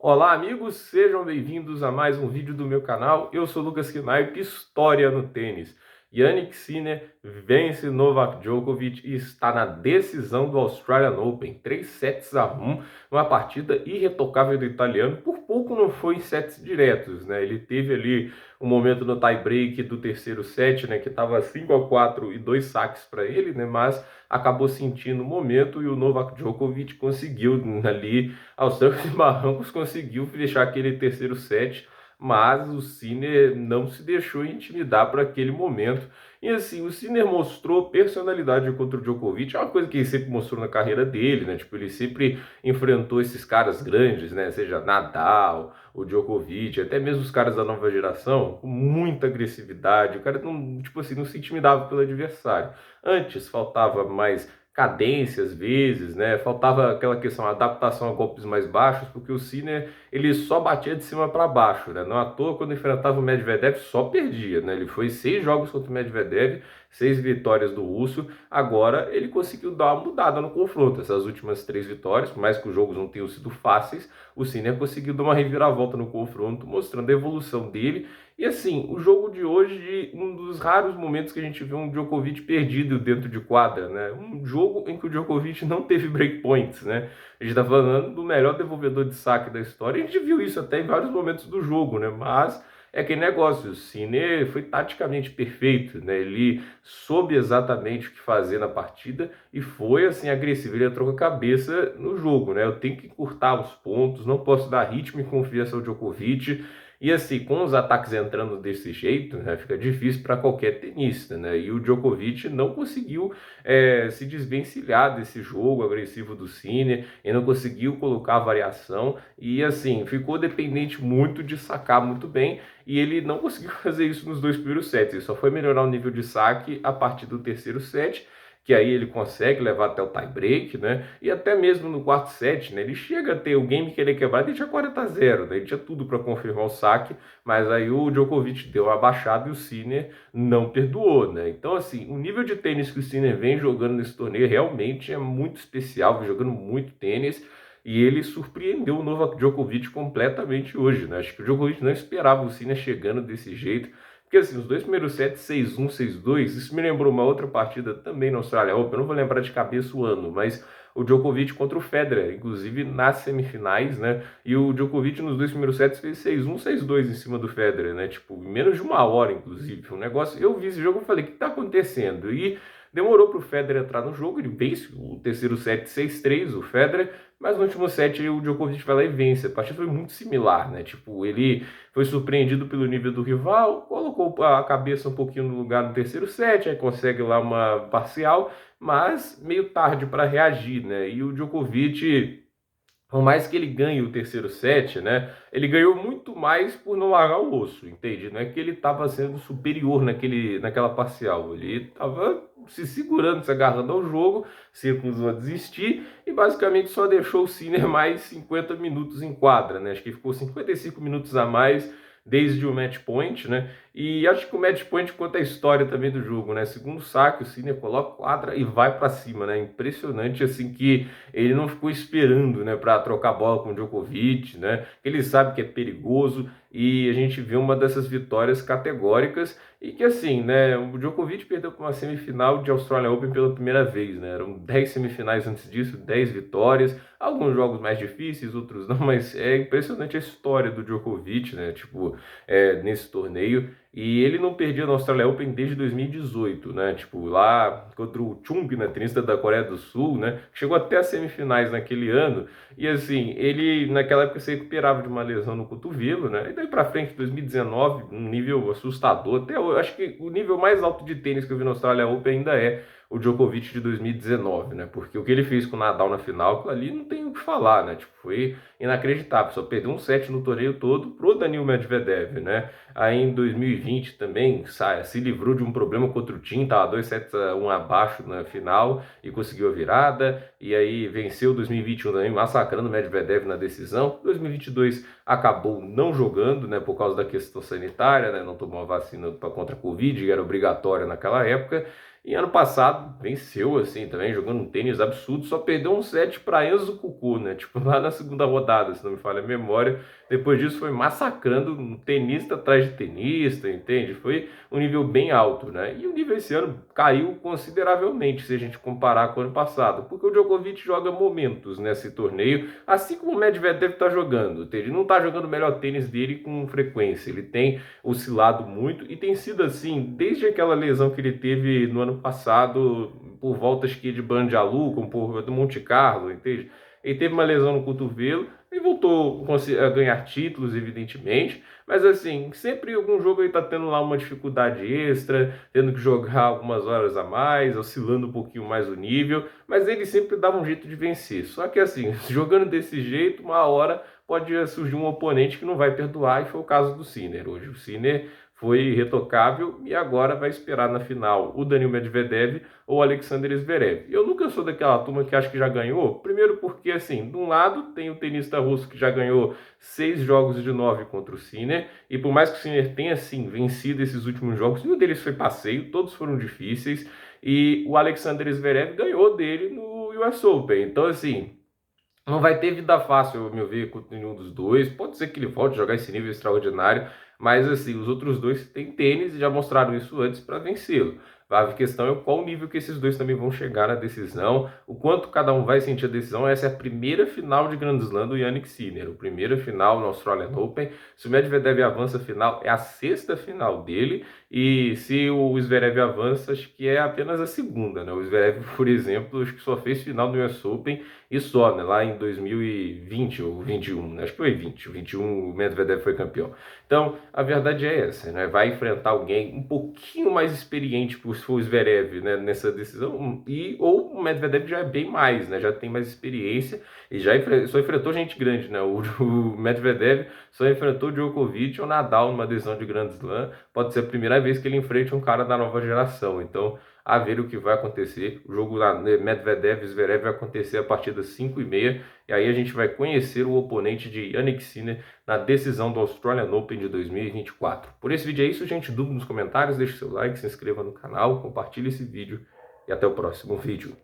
Olá, amigos, sejam bem-vindos a mais um vídeo do meu canal. Eu sou Lucas Knaip, História no Tênis. Jannik Sinner vence Novak Djokovic e está na decisão do Australian Open, 3-1, uma partida irretocável do italiano. Por pouco não foi em sets diretos, né? Ele teve ali um momento no tie-break do terceiro set, né, que estava 5-4 e dois saques para ele, né, mas acabou sentindo o momento e o Novak Djokovic conseguiu ali aos trancos e barrancos conseguiu fechar aquele terceiro set, mas o Sinner não se deixou intimidar por aquele momento. E assim, o Sinner mostrou personalidade contra o Djokovic, é uma coisa que ele sempre mostrou na carreira dele, né? Tipo, ele sempre enfrentou esses caras grandes, né? Seja Nadal, o Djokovic, até mesmo os caras da nova geração, com muita agressividade. O cara não, tipo assim, não se intimidava pelo adversário. Antes faltava mais cadência às vezes, né? Faltava aquela questão, adaptação a golpes mais baixos, porque o Sinner ele só batia de cima para baixo, né? Não à toa, quando enfrentava o Medvedev, só perdia, né? Ele foi 6 jogos contra o Medvedev, 6 vitórias do russo. Agora ele conseguiu dar uma mudada no confronto. Essas últimas 3 vitórias, por mais que os jogos não tenham sido fáceis, o Sinner conseguiu dar uma reviravolta no confronto, mostrando a evolução dele. E assim, o jogo de hoje, um dos raros momentos que a gente vê um Djokovic perdido dentro de quadra, né? Um jogo em que o Djokovic não teve breakpoints, né? A gente tá falando do melhor devolvedor de saque da história. A gente viu isso até em vários momentos do jogo, né? Mas é aquele negócio, o Sinner foi taticamente perfeito, né? Ele soube exatamente o que fazer na partida e foi assim agressivo. Ele entrou com a cabeça no jogo, né? Eu tenho que encurtar os pontos, não posso dar ritmo e confiança ao Djokovic. E assim, com os ataques entrando desse jeito, né, fica difícil para qualquer tenista, né? E o Djokovic não conseguiu se desvencilhar desse jogo agressivo do Sinner, e não conseguiu colocar a variação, e assim, ficou dependente muito de sacar muito bem, e ele não conseguiu fazer isso nos 2 primeiros sets. Ele só foi melhorar o nível de saque a partir do terceiro set, que aí ele consegue levar até o tie-break, né? E até mesmo no quarto set, né? Ele chega a ter o game que ele quebrar, ele tinha 40-0, né? Ele tinha tudo para confirmar o saque, mas aí o Djokovic deu uma baixada e o Sinner não perdoou, né? Então, assim, o nível de tênis que o Sinner vem jogando nesse torneio realmente é muito especial, vem jogando muito tênis. E ele surpreendeu o Novak Djokovic completamente hoje, né? Acho que o Djokovic não esperava o Sinner chegando desse jeito. Porque assim, os 2 primeiros sets, 6-1, 6-2, isso me lembrou uma outra partida também na Austrália Open, eu não vou lembrar de cabeça o ano, mas o Djokovic contra o Federer, inclusive nas semifinais, né? E o Djokovic nos 2 primeiros sets fez 6-1, 6-2 em cima do Federer, né? Tipo, em menos de uma hora, inclusive. Um negócio. Eu vi esse jogo e falei, o que tá acontecendo? E demorou para o Federer entrar no jogo, ele vence o terceiro set 6-3, o Federer, mas no último set o Djokovic vai lá e vence. A partida foi muito similar, né? Tipo, ele foi surpreendido pelo nível do rival, colocou a cabeça um pouquinho no lugar no terceiro set, aí consegue lá uma parcial, mas meio tarde para reagir, né? E o Djokovic, por mais que ele ganhe o terceiro set, né? Ele ganhou muito mais por não largar o osso, entende? Não é que ele estava sendo superior naquela parcial. Ele estava se segurando, se agarrando ao jogo, se recusou a desistir e basicamente só deixou o Sinner mais 50 minutos em quadra, né? Acho que ficou 55 minutos a mais desde o match point, né? E acho que o match point conta a história também do jogo, né? Segundo saque, o Sinner coloca quadra e vai para cima, né? Impressionante assim que ele não ficou esperando, né, para trocar bola com o Djokovic, né? Ele sabe que é perigoso e a gente vê uma dessas vitórias categóricas e que assim, né, o Djokovic perdeu para uma semifinal de Australian Open pela primeira vez, né? Eram 10 semifinais antes disso, 10 vitórias, alguns jogos mais difíceis, outros não, mas é impressionante a história do Djokovic, né? Tipo, nesse torneio. E ele não perdia no Australian Open desde 2018, né? Tipo, lá contra o Chung, né, tenista da Coreia do Sul, né? Chegou até as semifinais naquele ano. E assim, ele naquela época se recuperava de uma lesão no cotovelo, né? E daí pra frente, 2019, um nível assustador. Até eu acho que o nível mais alto de tênis que eu vi no Australian Open ainda é o Djokovic de 2019, né? Porque o que ele fez com o Nadal na final, ali não tem o que falar, né? Tipo, foi inacreditável. Só perdeu um set no torneio todo pro Daniil Medvedev, né? Aí em 2020 também se livrou de um problema contra o Tim, estava 2-1 abaixo na final e conseguiu a virada. E aí venceu 2021 também, massacrando o Medvedev na decisão. 2022 acabou não jogando, né, por causa da questão sanitária, né, não tomou a vacina contra a Covid, que era obrigatória naquela época. E ano passado venceu, assim, também, jogando um tênis absurdo, só perdeu um set para Enzo Coucou, né? Tipo, lá na segunda rodada, se não me falha a memória. Depois disso foi massacrando um tenista atrás de tenista, entende? Foi um nível bem alto, né? E o nível esse ano caiu consideravelmente, se a gente comparar com o ano passado, porque o Djokovic joga momentos nesse torneio, assim como o Medvedev está jogando, entende? Ele não está jogando o melhor tênis dele com frequência, ele tem oscilado muito e tem sido assim desde aquela lesão que ele teve no ano passado, por voltas que de Banjalu, como por do Monte Carlo, entende? Ele teve uma lesão no cotovelo e voltou a ganhar títulos, evidentemente, mas assim, sempre em algum jogo ele está tendo lá uma dificuldade extra, tendo que jogar algumas horas a mais, oscilando um pouquinho mais o nível, mas ele sempre dava um jeito de vencer. Só que assim, jogando desse jeito, uma hora pode surgir um oponente que não vai perdoar, e foi o caso do Sinner. Hoje o Sinner foi irretocável e agora vai esperar na final o Daniil Medvedev ou o Alexander Zverev. Eu nunca sou daquela turma que acha que já ganhou, primeiro porque, assim, de um lado tem o tenista russo que já ganhou 6 jogos de 9 contra o Sinner, e por mais que o Sinner tenha, assim, vencido esses últimos jogos, nenhum deles foi passeio, todos foram difíceis, e o Alexander Zverev ganhou dele no US Open. Então, assim, não vai ter vida fácil, ao meu ver, com nenhum dos dois. Pode ser que ele volte a jogar esse nível extraordinário, mas assim, os outros dois têm tênis e já mostraram isso antes para vencê-lo. A questão é qual nível que esses dois também vão chegar na decisão, o quanto cada um vai sentir a decisão. Essa é a primeira final de Grand Slam do Jannik Sinner, a primeira final no Australian Open. Se o Medvedev avança a final, é a sexta final dele, e se o Zverev avança, acho que é apenas a segunda, né? O Zverev, por exemplo, acho que só fez final do US Open e só, né? Lá em 2020 ou 21, né? Acho que foi 20, 21 o Medvedev foi campeão. Então, a verdade é essa, né? Vai enfrentar alguém um pouquinho mais experiente, se for o Zverev, né, nessa decisão, ou o Medvedev já é bem mais, né? Já tem mais experiência e só enfrentou gente grande, né? O Medvedev só enfrentou o Djokovic ou Nadal numa decisão de Grand Slam. Pode ser a primeira vez que ele enfrente um cara da nova geração. Então, a ver o que vai acontecer. O jogo da Medvedev e Zverev vai acontecer a partir das 5h30. E aí a gente vai conhecer o oponente de Jannik Sinner na decisão do Australian Open de 2024. Por esse vídeo é isso, gente. Dúvida nos comentários, deixe seu like, se inscreva no canal, compartilhe esse vídeo e até o próximo vídeo.